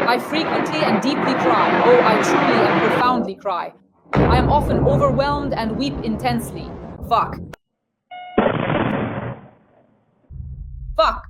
I frequently and deeply cry. Oh, I truly and profoundly cry. I am often overwhelmed and weep intensely. Fuck. Fuck.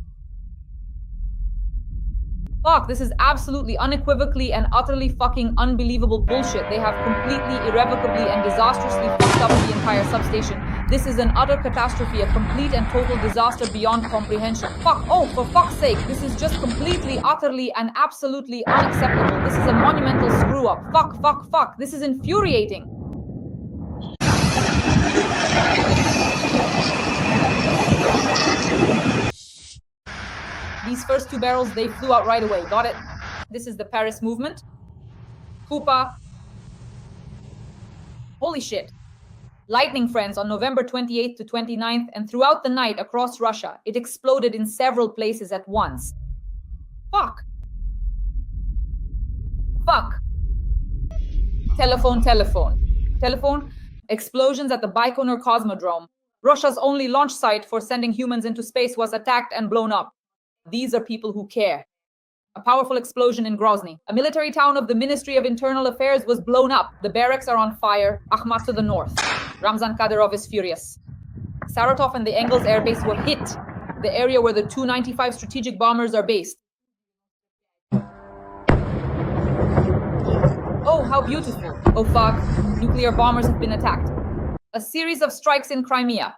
Fuck, this is absolutely unequivocally and utterly fucking unbelievable bullshit. They have completely, irrevocably, and disastrously fucked up the entire substation. This is an utter catastrophe, a complete and total disaster beyond comprehension. Fuck, oh, for fuck's sake, this is just completely, utterly, and absolutely unacceptable. This is a monumental screw-up. Fuck, fuck, fuck. This is infuriating. These first 2 barrels, they flew out right away. Got it? This is the Paris movement. Kupa. Holy shit. Lightning, friends, on November 28th to 29th, and throughout the night across Russia, it exploded in several places at once. Fuck. Fuck. Telephone. Explosions at the Baikonur Cosmodrome. Russia's only launch site for sending humans into space was attacked and blown up. These are people who care. A powerful explosion in Grozny. A military town of the Ministry of Internal Affairs was blown up. The barracks are on fire. Akhmat to the north. Ramzan Kadyrov is furious. Saratov and the Engels airbase were hit. The area where the Tu-95 strategic bombers are based. Oh, how beautiful. Oh, fuck. Nuclear bombers have been attacked. A series of strikes in Crimea.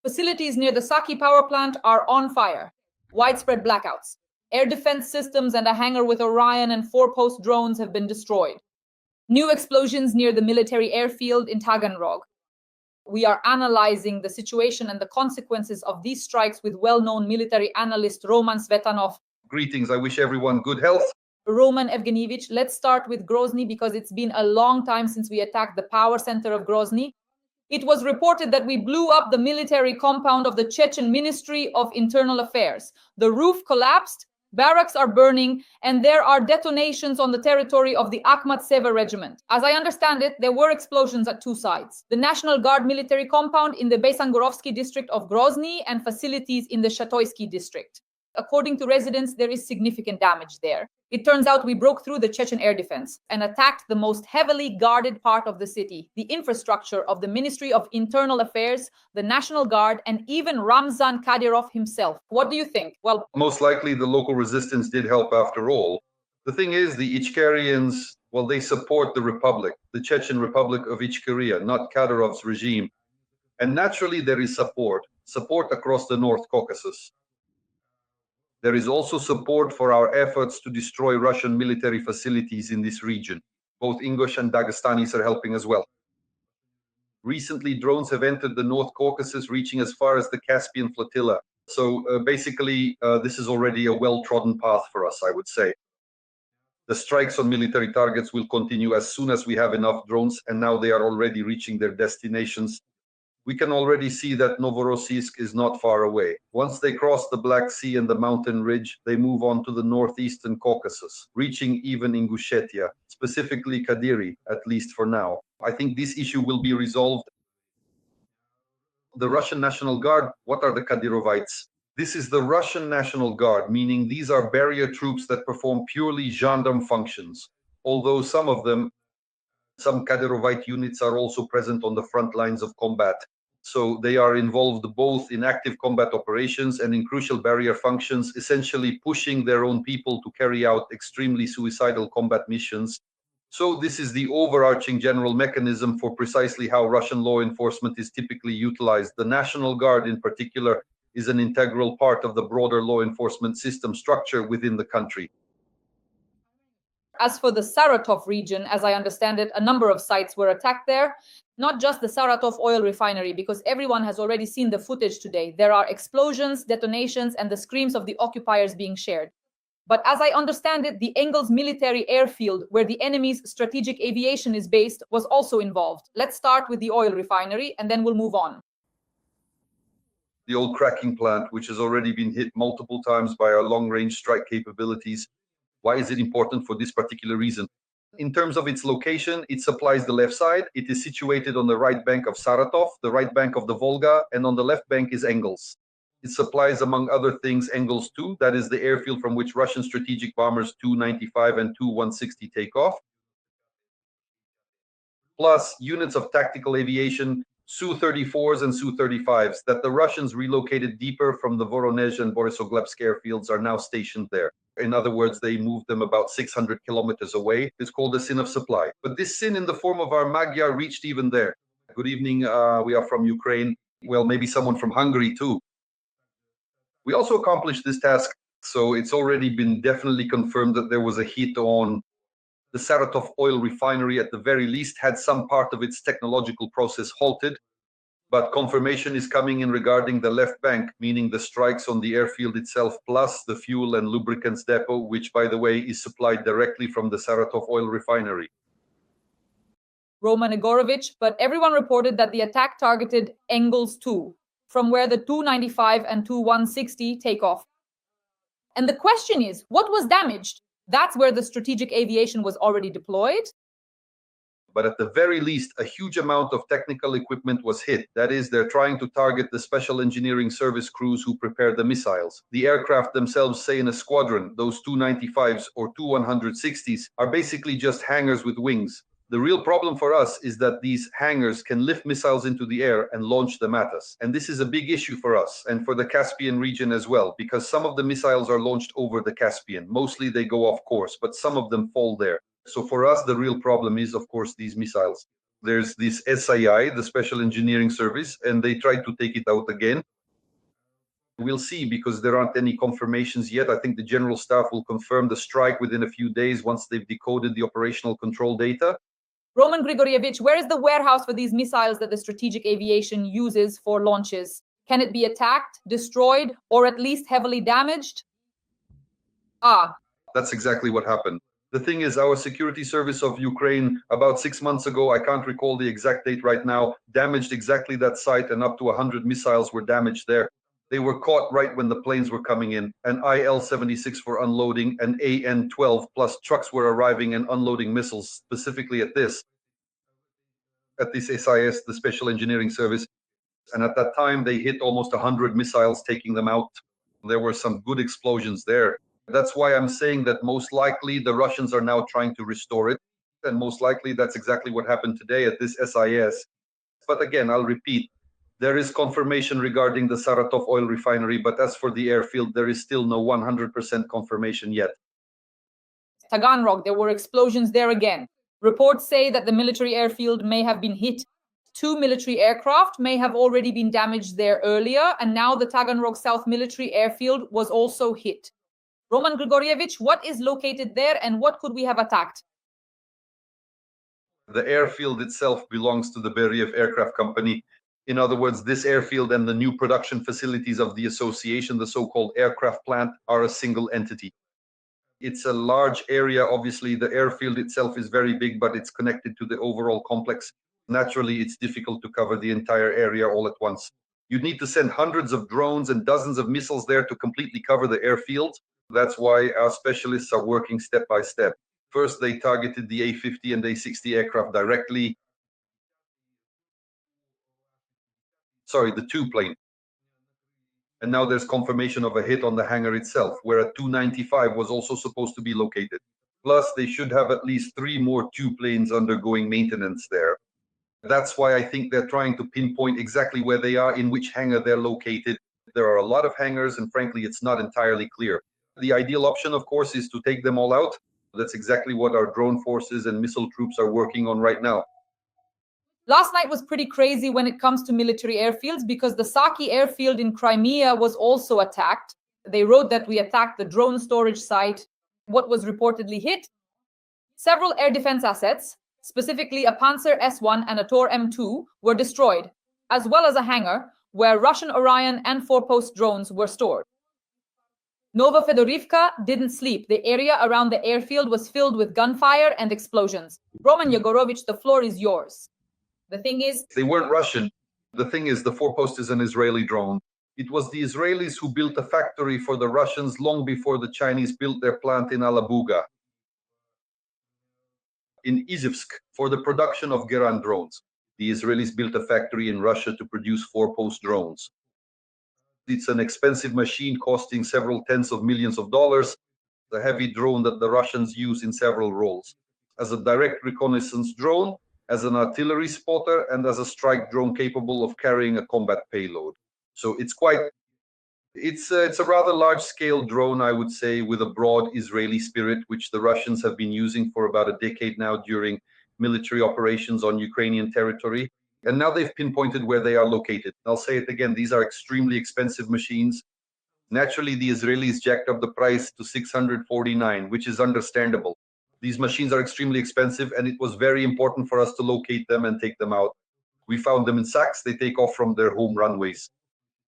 Facilities near the Saky power plant are on fire. Widespread blackouts. Air defense systems and a hangar with Orion and Forpost drones have been destroyed. New explosions near the military airfield in Taganrog. We are analyzing the situation and the consequences of these strikes with well-known military analyst Roman Svetanov. Greetings, I wish everyone good health. Roman Evgenievich, let's start with Grozny because it's been a long time since we attacked the power center of Grozny. It was reported that we blew up the military compound of the Chechen Ministry of Internal Affairs. The roof collapsed, barracks are burning, and there are detonations on the territory of the Akhmat-Sever regiment. As I understand it, there were explosions at 2 sites. The National Guard military compound in the Baikonur district of Grozny and facilities in the Shatoysky district. According to residents, there is significant damage there. It turns out we broke through the Chechen air defense and attacked the most heavily guarded part of the city, the infrastructure of the Ministry of Internal Affairs, the National Guard, and even Ramzan Kadyrov himself. What do you think? Well, most likely the local resistance did help after all. The thing is, the Ichkerians, well, they support the Republic, the Chechen Republic of Ichkeria, not Kadyrov's regime. And naturally there is support across the North Caucasus. There is also support for our efforts to destroy Russian military facilities in this region. Both Ingush and Dagestanis are helping as well. Recently, drones have entered the North Caucasus, reaching as far as the Caspian flotilla. So basically, this is already a well-trodden path for us, I would say. The strikes on military targets will continue as soon as we have enough drones, and now they are already reaching their destinations. We can already see that Novorossiysk is not far away. Once they cross the Black Sea and the mountain ridge, they move on to the northeastern Caucasus, reaching even Ingushetia, specifically Kadiri, at least for now. I think this issue will be resolved. The Russian National Guard, what are the Kadyrovites? This is the Russian National Guard, meaning these are barrier troops that perform purely gendarme functions, although some Kadyrovite units are also present on the front lines of combat. So they are involved both in active combat operations and in crucial barrier functions, essentially pushing their own people to carry out extremely suicidal combat missions. So this is the overarching general mechanism for precisely how Russian law enforcement is typically utilized. The National Guard in particular is an integral part of the broader law enforcement system structure within the country. As for the Saratov region, as I understand it, a number of sites were attacked there. Not just the Saratov oil refinery, because everyone has already seen the footage today. There are explosions, detonations, and the screams of the occupiers being shared. But as I understand it, the Engels military airfield, where the enemy's strategic aviation is based, was also involved. Let's start with the oil refinery, and then we'll move on. The old cracking plant, which has already been hit multiple times by our long-range strike capabilities. Why is it important for this particular reason? In terms of its location, it supplies the left side. It is situated on the right bank of Saratov, the right bank of the Volga, and on the left bank is Engels. It supplies, among other things, Engels 2, that is the airfield from which Russian strategic bombers Tu-95 and Tu-160 take off, plus units of tactical aviation, Su-34s and Su-35s, that the Russians relocated deeper from the Voronezh and Borisogledsk airfields are now stationed there. In other words, they moved them about 600 kilometers away. It's called a sin of supply. But this sin in the form of our Magyar reached even there. Good evening, we are from Ukraine. Well, maybe someone from Hungary too. We also accomplished this task, so it's already been definitely confirmed that there was a hit on the Saratov oil refinery. At the very least had some part of its technological process halted, but confirmation is coming in regarding the left bank, meaning the strikes on the airfield itself, plus the fuel and lubricants depot, which, by the way, is supplied directly from the Saratov oil refinery. Roman Igorovich, but everyone reported that the attack targeted Engels 2, from where the Tu-95 and Tu-160 take off. And the question is, what was damaged? That's where the strategic aviation was already deployed. But at the very least, a huge amount of technical equipment was hit. That is, they're trying to target the special engineering service crews who prepare the missiles. The aircraft themselves say in a squadron, those Tu-95s or Tu-160s are basically just hangars with wings. The real problem for us is that these hangars can lift missiles into the air and launch them at us. And this is a big issue for us and for the Caspian region as well, because some of the missiles are launched over the Caspian. Mostly they go off course, but some of them fall there. So for us, the real problem is, of course, these missiles. There's this SII, the Special Engineering Service, and they try to take it out again. We'll see, because there aren't any confirmations yet. I think the General Staff will confirm the strike within a few days once they've decoded the operational control data. Roman Grigorievich, where is the warehouse for these missiles that the strategic aviation uses for launches? Can it be attacked, destroyed, or at least heavily damaged? That's exactly what happened. The thing is, our security service of Ukraine, about 6 months ago, I can't recall the exact date right now, damaged exactly that site, and up to 100 missiles were damaged there. They were caught right when the planes were coming in, and IL-76 for unloading, and AN-12 plus trucks were arriving and unloading missiles, specifically at this SIS, the Special Engineering Service. And at that time, they hit almost 100 missiles, taking them out. There were some good explosions there. That's why I'm saying that most likely the Russians are now trying to restore it. And most likely that's exactly what happened today at this SIS. But again, I'll repeat, there is confirmation regarding the Saratov oil refinery, but as for the airfield, there is still no 100% confirmation yet. Taganrog, there were explosions there again. Reports say that the military airfield may have been hit. 2 military aircraft may have already been damaged there earlier, and now the Taganrog South military airfield was also hit. Roman Grigorievich, what is located there and what could we have attacked? The airfield itself belongs to the Beriev Aircraft Company. In other words, this airfield and the new production facilities of the association, the so-called aircraft plant, are a single entity. It's a large area. Obviously, the airfield itself is very big, but it's connected to the overall complex. Naturally, it's difficult to cover the entire area all at once. You'd need to send hundreds of drones and dozens of missiles there to completely cover the airfield. That's why our specialists are working step by step. First, they targeted the A-50 and A-60 aircraft directly. Sorry, the two plane. And now there's confirmation of a hit on the hangar itself, where a Tu-95 was also supposed to be located. Plus, they should have at least 3 more Tu planes undergoing maintenance there. That's why I think they're trying to pinpoint exactly where they are, in which hangar they're located. There are a lot of hangars, and frankly, it's not entirely clear. The ideal option, of course, is to take them all out. That's exactly what our drone forces and missile troops are working on right now. Last night was pretty crazy when it comes to military airfields, because the Saky airfield in Crimea was also attacked. They wrote that we attacked the drone storage site. What was reportedly hit? Several air defense assets, specifically a Panzer S-1 and a Tor M2, were destroyed, as well as a hangar where Russian Orion and Forpost drones were stored. Nova Fedorivka didn't sleep. The area around the airfield was filled with gunfire and explosions. Roman Yegorovich, the floor is yours. The thing is, they weren't Russian. The thing is, the Forpost is an Israeli drone. It was the Israelis who built a factory for the Russians long before the Chinese built their plant in Alabuga, in Izhevsk, for the production of Geran drones. The Israelis built a factory in Russia to produce Forpost drones. It's an expensive machine costing several tens of millions of dollars, a heavy drone that the Russians use in several roles. As a direct reconnaissance drone, as an artillery spotter, and as a strike drone capable of carrying a combat payload. So it's a rather large-scale drone, I would say, with a broad Israeli spirit, which the Russians have been using for about a decade now during military operations on Ukrainian territory. And now they've pinpointed where they are located. I'll say it again, these are extremely expensive machines. Naturally, the Israelis jacked up the price to 649, which is understandable. These machines are extremely expensive, and it was very important for us to locate them and take them out. We found them in Saks. They take off from their home runways.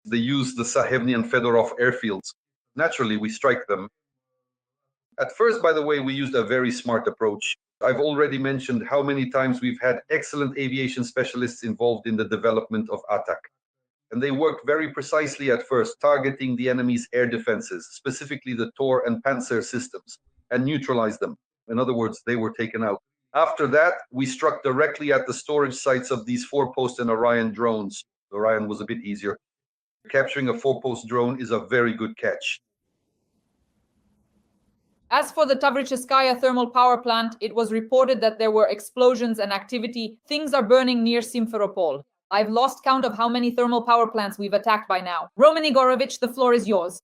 They use the Sahevny and Fedorov airfields. Naturally, we strike them. At first, by the way, we used a very smart approach. I've already mentioned how many times we've had excellent aviation specialists involved in the development of ATAK. And they worked very precisely at first, targeting the enemy's air defenses, specifically the Tor and Panzer systems, and neutralized them. In other words, they were taken out. After that, we struck directly at the storage sites of these Forpost and Orion drones. Orion was a bit easier. Capturing a Forpost drone is a very good catch. As for the Tavricheskaya thermal power plant, it was reported that there were explosions and activity. Things are burning near Simferopol. I've lost count of how many thermal power plants we've attacked by now. Roman Igorovich, the floor is yours.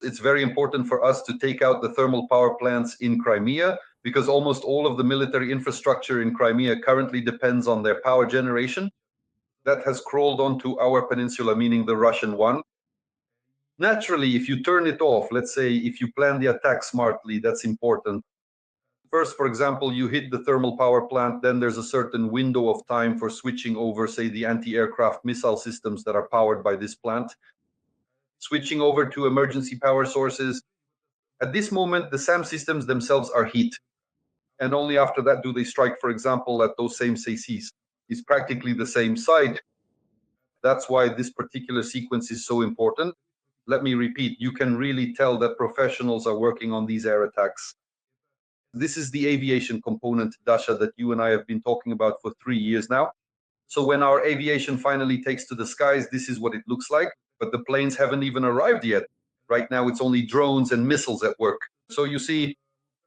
It's very important for us to take out the thermal power plants in Crimea, because almost all of the military infrastructure in Crimea currently depends on their power generation. That has crawled onto our peninsula, meaning the Russian one. Naturally, if you turn it off, let's say if you plan the attack smartly, that's important. First, for example, you hit the thermal power plant, then there's a certain window of time for switching over, say, the anti-aircraft missile systems that are powered by this plant. Switching over to emergency power sources. At this moment, the SAM systems themselves are heat. And only after that do they strike, for example, at those same Sakys. It's practically the same site. That's why this particular sequence is so important. Let me repeat, you can really tell that professionals are working on these air attacks. This is the aviation component, Dasha, that you and I have been talking about for 3 years now. So when our aviation finally takes to the skies, this is what it looks like. But the planes haven't even arrived yet. Right now, it's only drones and missiles at work. So you see,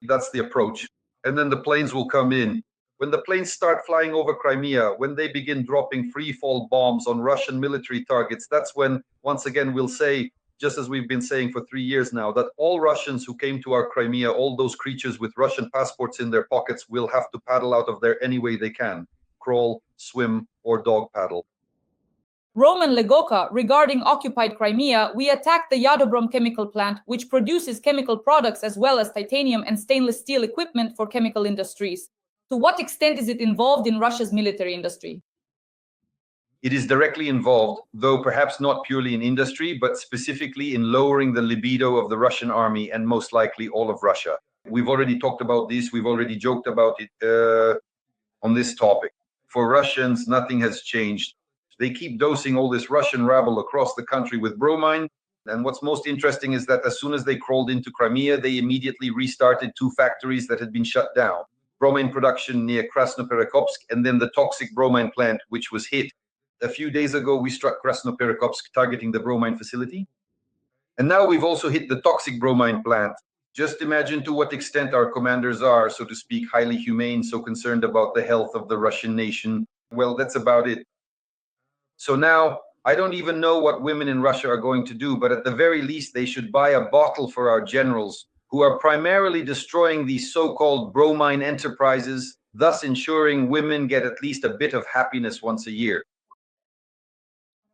that's the approach. And then the planes will come in. When the planes start flying over Crimea, when they begin dropping free-fall bombs on Russian military targets, that's when, once again, we'll say, just as we've been saying for 3 years now, that all Russians who came to our Crimea, all those creatures with Russian passports in their pockets, will have to paddle out of there any way they can. Crawl, swim, or dog paddle. Roman Legoka, regarding occupied Crimea, we attacked the Yadobrom chemical plant, which produces chemical products as well as titanium and stainless steel equipment for chemical industries. To what extent is it involved in Russia's military industry? It is directly involved, though perhaps not purely in industry, but specifically in lowering the libido of the Russian army and most likely all of Russia. We've already talked about this. We've already joked about it on this topic. For Russians, nothing has changed. They keep dosing all this Russian rabble across the country with bromine. And what's most interesting is that as soon as they crawled into Crimea, they immediately restarted 2 factories that had been shut down. Bromine production near Krasnoperekopsk, and then the toxic bromine plant, which was hit. A few days ago, we struck Krasnoperekopsk, targeting the bromine facility. And now we've also hit the toxic bromine plant. Just imagine to what extent our commanders are, so to speak, highly humane, so concerned about the health of the Russian nation. Well, that's about it. So now, I don't even know what women in Russia are going to do, but at the very least, they should buy a bottle for our generals, who are primarily destroying these so-called bromine enterprises, thus ensuring women get at least a bit of happiness once a year.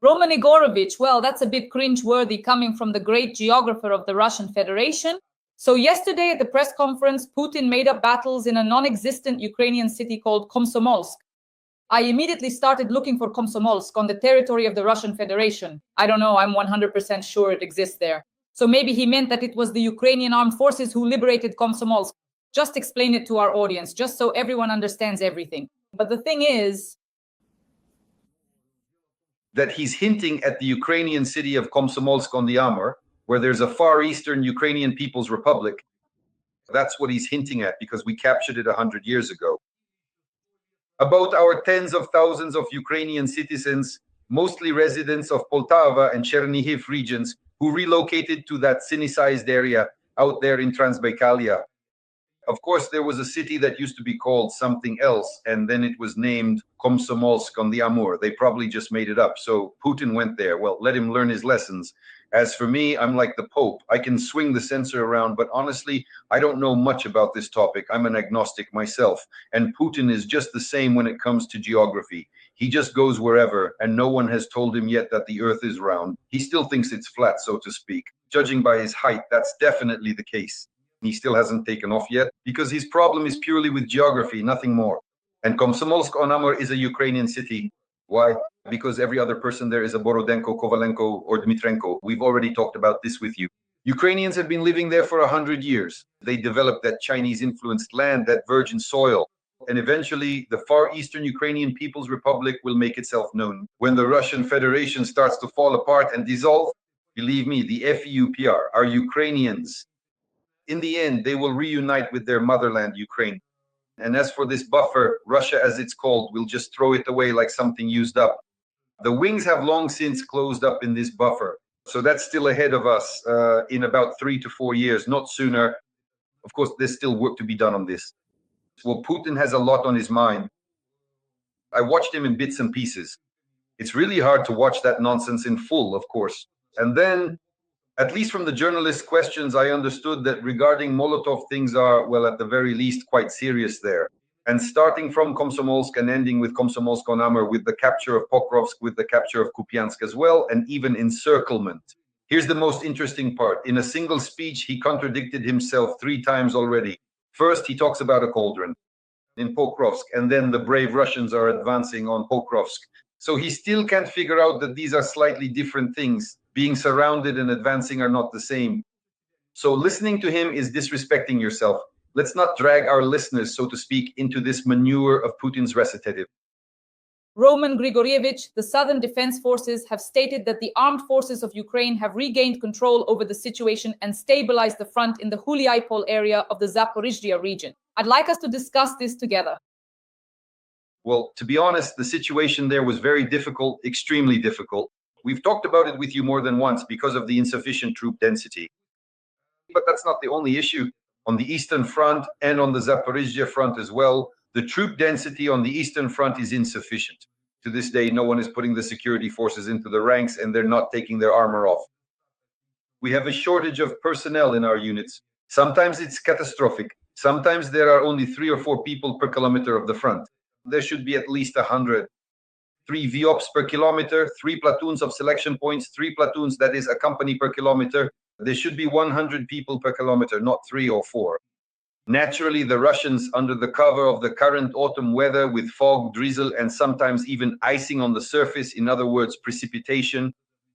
Roman Igorovich, well, that's a bit cringe-worthy coming from the great geographer of the Russian Federation. So yesterday at the press conference, Putin made up battles in a non-existent Ukrainian city called Komsomolsk. I immediately started looking for Komsomolsk on the territory of the Russian Federation. I don't know, I'm 100% sure it exists there. So maybe he meant that it was the Ukrainian armed forces who liberated Komsomolsk. Just explain it to our audience, just so everyone understands everything. But the thing is that he's hinting at the Ukrainian city of Komsomolsk on the Amur, where there's a Far Eastern Ukrainian People's Republic. That's what he's hinting at, because we captured it 100 years ago. About our tens of thousands of Ukrainian citizens, mostly residents of Poltava and Chernihiv regions who relocated to that Sinicized area out there in Transbaikalia. Of course, there was a city that used to be called something else, and then it was named Komsomolsk on the Amur. They probably just made it up. So Putin went there. Well, let him learn his lessons. As for me, I'm like the Pope. I can swing the censor around, but honestly, I don't know much about this topic. I'm an agnostic myself. And Putin is just the same when it comes to geography. He just goes wherever, and no one has told him yet that the Earth is round. He still thinks it's flat, so to speak. Judging by his height, that's definitely the case. He still hasn't taken off yet because his problem is purely with geography, nothing more. And Komsomolsk on Amur is a Ukrainian city. Why? Because every other person there is a Borodenko, Kovalenko, or Dmitrenko. We've already talked about this with you. Ukrainians have been living there for 100 years. They developed that Chinese-influenced land, that virgin soil. And eventually, the Far Eastern Ukrainian People's Republic will make itself known. When the Russian Federation starts to fall apart and dissolve, believe me, the FEUPR, our Ukrainians, in the end, they will reunite with their motherland, Ukraine. And as for this buffer, Russia, as it's called, will just throw it away like something used up. The wings have long since closed up in this buffer. So that's still ahead of us in about 3 to 4 years, not sooner. Of course, there's still work to be done on this. Well, Putin has a lot on his mind. I watched him in bits and pieces. It's really hard to watch that nonsense in full, of course. And then, at least from the journalist questions, I understood that regarding Molotov, things are, well, at the very least, quite serious there. And starting from Komsomolsk and ending with Komsomolsk on Amur, with the capture of Pokrovsk, with the capture of Kupiansk as well, and even encirclement. Here's the most interesting part. In a single speech, he contradicted himself 3 times already. First, he talks about a cauldron in Pokrovsk, and then the brave Russians are advancing on Pokrovsk. So he still can't figure out that these are slightly different things. Being surrounded and advancing are not the same. So listening to him is disrespecting yourself. Let's not drag our listeners, so to speak, into this manure of Putin's recitative. Roman Grigorievich, the Southern Defense Forces have stated that the armed forces of Ukraine have regained control over the situation and stabilized the front in the Huliaipol area of the Zaporizhzhia region. I'd like us to discuss this together. Well, to be honest, the situation there was very difficult, extremely difficult. We've talked about it with you more than once because of the insufficient troop density. But that's not the only issue. On the Eastern Front and on the Zaporizhzhia front as well, the troop density on the Eastern Front is insufficient. To this day, no one is putting the security forces into the ranks and they're not taking their armor off. We have a shortage of personnel in our units. Sometimes it's catastrophic. Sometimes there are only 3 or 4 people per kilometer of the front. There should be at least 100. 3 VOPs per kilometer, 3 platoons of selection points, 3 platoons, that is a company per kilometer. There should be 100 people per kilometer, not 3 or 4. Naturally, the Russians, under the cover of the current autumn weather with fog, drizzle, and sometimes even icing on the surface, in other words, precipitation,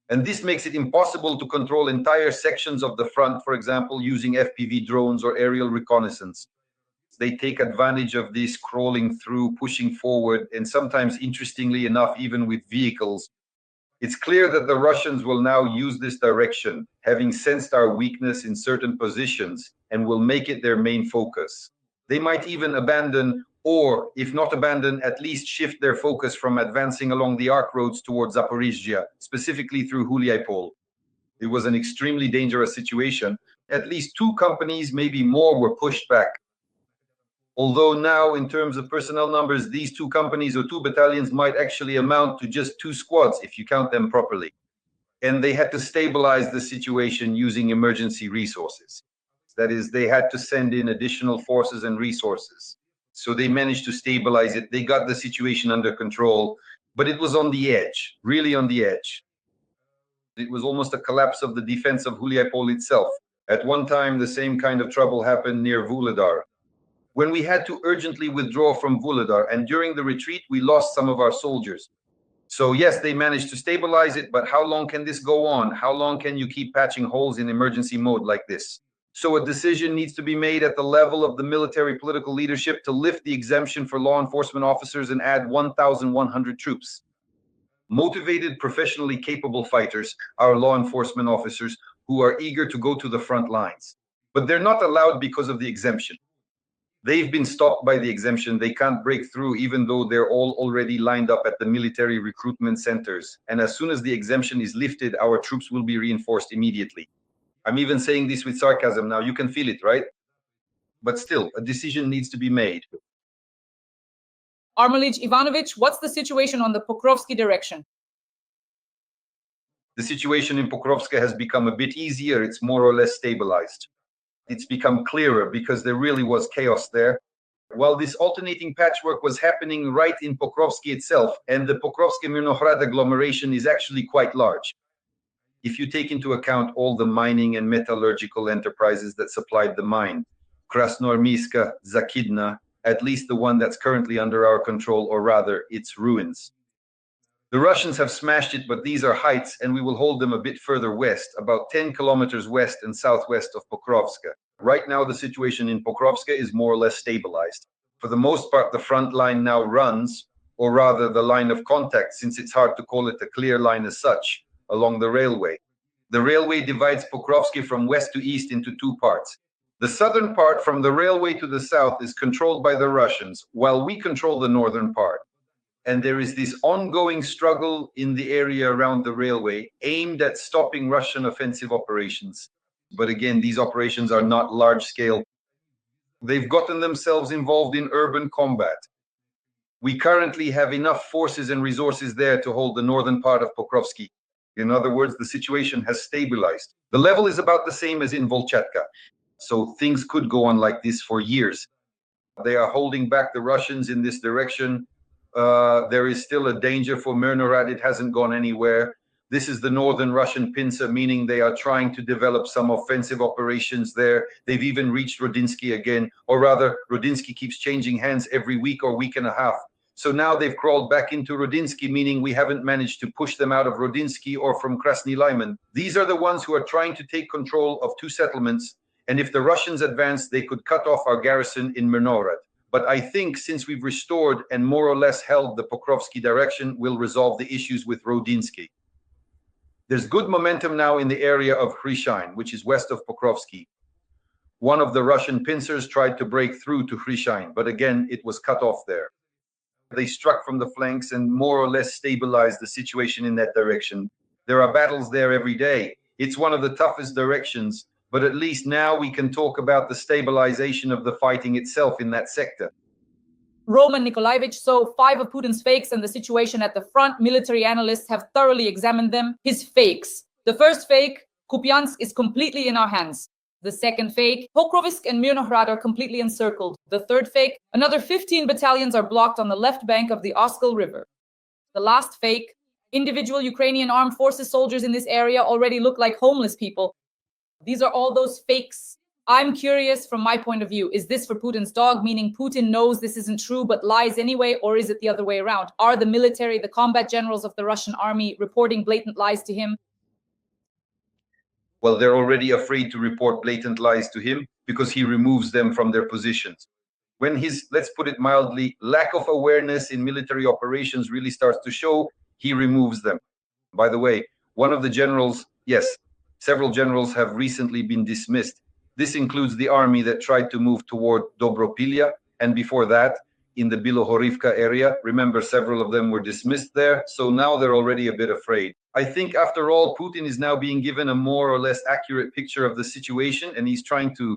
and this makes it impossible to control entire sections of the front, for example, using FPV drones or aerial reconnaissance. They take advantage of this, crawling through, pushing forward, and sometimes, interestingly enough, even with vehicles. It's clear that the Russians will now use this direction, having sensed our weakness in certain positions, and will make it their main focus. They might even abandon, or if not abandon, at least shift their focus from advancing along the arc roads towards Zaporizhzhia, specifically through Huliaipol. It was an extremely dangerous situation. At least 2 companies, maybe more, were pushed back. Although now, in terms of personnel numbers, these 2 companies or 2 battalions might actually amount to just 2 squads, if you count them properly. And they had to stabilize the situation using emergency resources. That is, they had to send in additional forces and resources. So they managed to stabilize it. They got the situation under control, but it was on the edge, really on the edge. It was almost a collapse of the defense of Huliaipol itself. At one time, the same kind of trouble happened near Vuhledar, when we had to urgently withdraw from Vuhledar, and during the retreat, we lost some of our soldiers. So yes, they managed to stabilize it, but how long can this go on? How long can you keep patching holes in emergency mode like this? So a decision needs to be made at the level of the military political leadership to lift the exemption for law enforcement officers and add 1,100 troops. Motivated, professionally capable fighters are law enforcement officers who are eager to go to the front lines, but they're not allowed because of the exemption. They've been stopped by the exemption. They can't break through, even though they're all already lined up at the military recruitment centers. And as soon as the exemption is lifted, our troops will be reinforced immediately. I'm even saying this with sarcasm now. You can feel it, right? But still, a decision needs to be made. Armelij Ivanovich, what's the situation on the Pokrovsky direction? The situation in Pokrovska has become a bit easier. It's more or less stabilized. It's become clearer because there really was chaos there. While this alternating patchwork was happening right in Pokrovsky itself, and the Pokrovsky-Mirnohrad agglomeration is actually quite large. If you take into account all the mining and metallurgical enterprises that supplied the mine, Krasnoarmyska, Zakidna, at least the one that's currently under our control, or rather, its ruins. The Russians have smashed it, but these are heights, and we will hold them a bit further west, about 10 kilometers west and southwest of Pokrovska. Right now, the situation in Pokrovska is more or less stabilized. For the most part, the front line now runs, or rather the line of contact, since it's hard to call it a clear line as such, along the railway. The railway divides Pokrovsky from west to east into two parts. The southern part from the railway to the south is controlled by the Russians, while we control the northern part. And there is this ongoing struggle in the area around the railway aimed at stopping Russian offensive operations. But again, these operations are not large scale. They've gotten themselves involved in urban combat. We currently have enough forces and resources there to hold the northern part of Pokrovsky. In other words, the situation has stabilized. The level is about the same as in Volchatka. So things could go on like this for years. They are holding back the Russians in this direction. There is still a danger for Mirnohrad. It hasn't gone anywhere. This is the northern Russian pincer, meaning they are trying to develop some offensive operations there. They've even reached Rodinsky again, or rather, Rodinsky keeps changing hands every week or week and a half. So now they've crawled back into Rodinsky, meaning we haven't managed to push them out of Rodinsky or from Krasny Lyman. These are the ones who are trying to take control of two settlements, and if the Russians advance, they could cut off our garrison in Mirnohrad. But I think since we've restored and more or less held the Pokrovsky direction, we'll resolve the issues with Rodinsky. There's good momentum now in the area of Hryshyn, which is west of Pokrovsky. One of the Russian pincers tried to break through to Hryshyn, but again, it was cut off there. They struck from the flanks and more or less stabilized the situation in that direction. There are battles there every day. It's one of the toughest directions, but at least now we can talk about the stabilization of the fighting itself in that sector. Roman Nikolaevich, so 5 of Putin's fakes and the situation at the front, military analysts have thoroughly examined them. His fakes. The first fake, Kupiansk is completely in our hands. The second fake, Pokrovsk and Mirnohrad are completely encircled. The third fake, another 15 battalions are blocked on the left bank of the Oskil River. The last fake, individual Ukrainian armed forces soldiers in this area already look like homeless people. These are all those fakes. I'm curious from my point of view, is this for Putin's dog, meaning Putin knows this isn't true but lies anyway, or is it the other way around? Are the military, the combat generals of the Russian army reporting blatant lies to him? Well, they're already afraid to report blatant lies to him because he removes them from their positions. When his, let's put it mildly, lack of awareness in military operations really starts to show, he removes them. By the way, one of the generals, yes, several generals have recently been dismissed. This includes the army that tried to move toward Dobropilya, and before that, in the Bilohorivka area. Remember, several of them were dismissed there, so now they're already a bit afraid. I think, after all, Putin is now being given a more or less accurate picture of the situation, and he's trying to,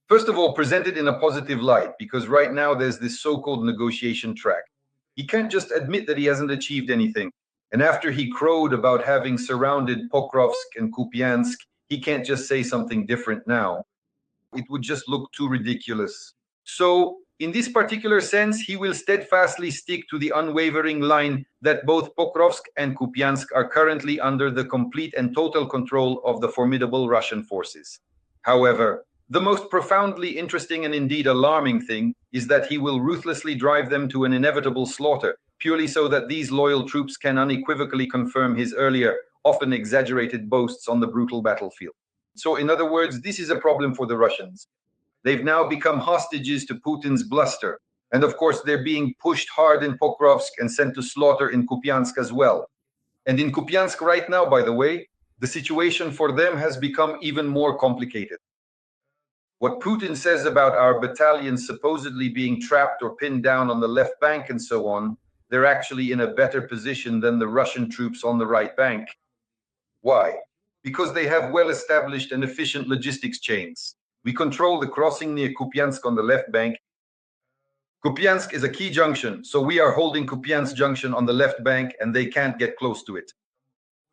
first of all, present it in a positive light, because right now there's this so-called negotiation track. He can't just admit that he hasn't achieved anything. And after he crowed about having surrounded Pokrovsk and Kupiansk, he can't just say something different now. It would just look too ridiculous. So, in this particular sense, he will steadfastly stick to the unwavering line that both Pokrovsk and Kupiansk are currently under the complete and total control of the formidable Russian forces. However, the most profoundly interesting and indeed alarming thing is that he will ruthlessly drive them to an inevitable slaughter, purely so that these loyal troops can unequivocally confirm his earlier, often exaggerated boasts on the brutal battlefield. So, in other words, this is a problem for the Russians. They've now become hostages to Putin's bluster. And of course, they're being pushed hard in Pokrovsk and sent to slaughter in Kupiansk as well. And in Kupiansk right now, by the way, the situation for them has become even more complicated. What Putin says about our battalions supposedly being trapped or pinned down on the left bank and so on, they're actually in a better position than the Russian troops on the right bank. Why? Because they have well-established and efficient logistics chains. We control the crossing near Kupiansk on the left bank. Kupiansk is a key junction, so we are holding Kupiansk junction on the left bank and they can't get close to it.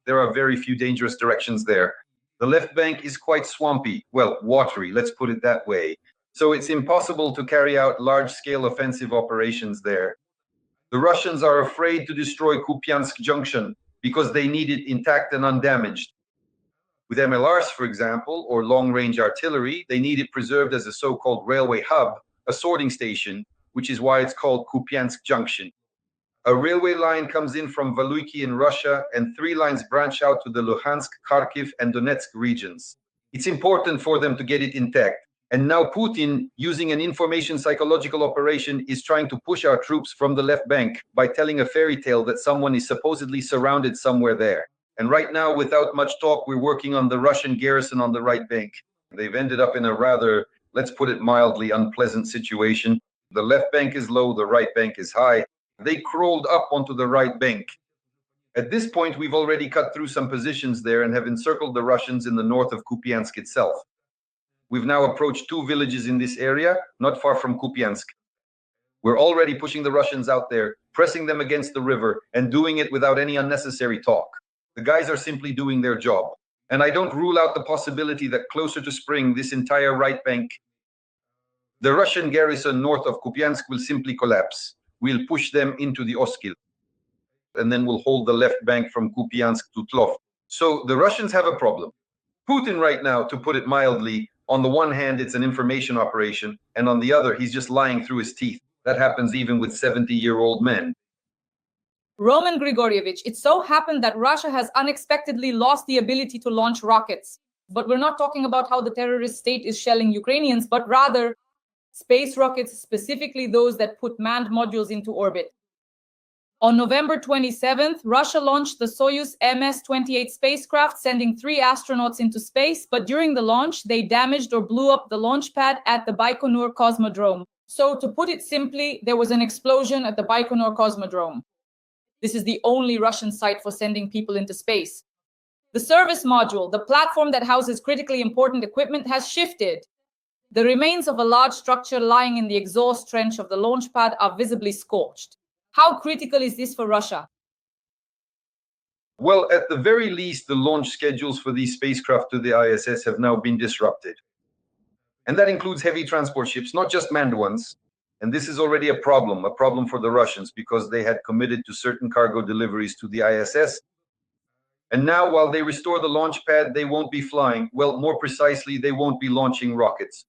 There are very few dangerous directions there. The left bank is quite swampy, well, watery, let's put it that way. So it's impossible to carry out large-scale offensive operations there. The Russians are afraid to destroy Kupiansk junction because they need it intact and undamaged. With MLRs, for example, or long-range artillery, they need it preserved as a so-called railway hub, a sorting station, which is why it's called Kupiansk Junction. A railway line comes in from Valuyki in Russia, and 3 lines branch out to the Luhansk, Kharkiv, and Donetsk regions. It's important for them to get it intact. And now Putin, using an information psychological operation, is trying to push our troops from the left bank by telling a fairy tale that someone is supposedly surrounded somewhere there. And right now, without much talk, we're working on the Russian garrison on the right bank. They've ended up in a rather, let's put it mildly, unpleasant situation. The left bank is low, the right bank is high. They crawled up onto the right bank. At this point, we've already cut through some positions there and have encircled the Russians in the north of Kupiansk itself. We've now approached 2 villages in this area, not far from Kupiansk. We're already pushing the Russians out there, pressing them against the river, and doing it without any unnecessary talk. The guys are simply doing their job. And I don't rule out the possibility that closer to spring, this entire right bank, the Russian garrison north of Kupiansk will simply collapse. We'll push them into the Oskil, and then we'll hold the left bank from Kupiansk to Tlov. So the Russians have a problem. Putin right now, to put it mildly, on the one hand, it's an information operation, and on the other, he's just lying through his teeth. That happens even with 70-year-old men. Roman Grigorievich, it so happened that Russia has unexpectedly lost the ability to launch rockets. But we're not talking about how the terrorist state is shelling Ukrainians, but rather space rockets, specifically those that put manned modules into orbit. On November 27th, Russia launched the Soyuz MS-28 spacecraft, sending 3 astronauts into space, but during the launch, they damaged or blew up the launch pad at the Baikonur Cosmodrome. So to put it simply, there was an explosion at the Baikonur Cosmodrome. This is the only Russian site for sending people into space. The service module, the platform that houses critically important equipment, has shifted. The remains of a large structure lying in the exhaust trench of the launch pad are visibly scorched. How critical is this for Russia? Well, at the very least, the launch schedules for these spacecraft to the ISS have now been disrupted. And that includes heavy transport ships, not just manned ones. And this is already a problem for the Russians, because they had committed to certain cargo deliveries to the ISS. And now, while they restore the launch pad, they won't be flying. Well, more precisely, they won't be launching rockets.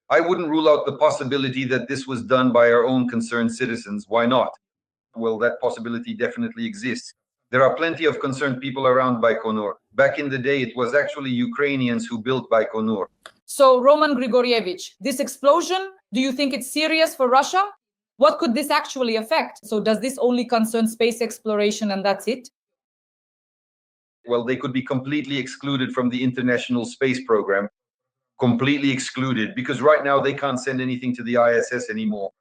I wouldn't rule out the possibility that this was done by our own concerned citizens. Why not? Well, that possibility definitely exists. There are plenty of concerned people around Baikonur. Back in the day, it was actually Ukrainians who built Baikonur. So, Roman Grigorievich, this explosion, do you think it's serious for Russia? What could this actually affect? So does this only concern space exploration and that's it? Well, they could be completely excluded from the International Space Program. Completely excluded, because right now they can't send anything to the ISS anymore.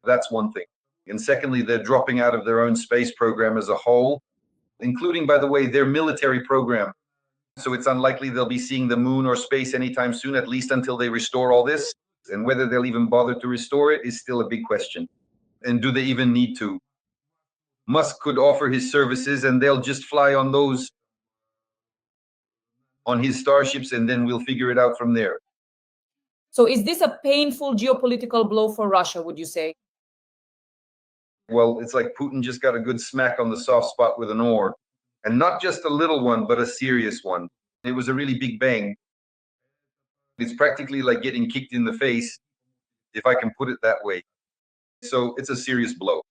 That's one thing. And secondly, they're dropping out of their own space program as a whole, including, by the way, their military program. So it's unlikely they'll be seeing the moon or space anytime soon, at least until they restore all this. And whether they'll even bother to restore it is still a big question. And do they even need to? Musk could offer his services and they'll just fly on those, on his starships, and then we'll figure it out from there. So is this a painful geopolitical blow for Russia, would you say? Well, it's like Putin just got a good smack on the soft spot with an oar. And not just a little one, but a serious one. It was a really big bang. It's practically like getting kicked in the face, if I can put it that way. So it's a serious blow.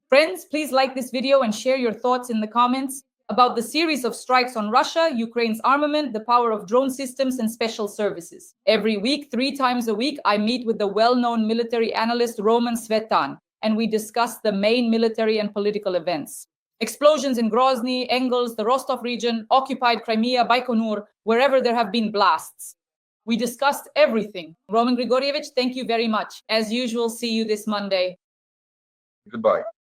Friends, please like this video and share your thoughts in the comments about the series of strikes on Russia, Ukraine's armament, the power of drone systems, and special services. Every week, 3 times a week, I meet with the well-known military analyst Roman Svetan, and we discuss the main military and political events. Explosions in Grozny, Engels, the Rostov region, occupied Crimea, Baikonur, wherever there have been blasts. We discussed everything. Roman Grigorievich, thank you very much. As usual, see you this Monday. Goodbye.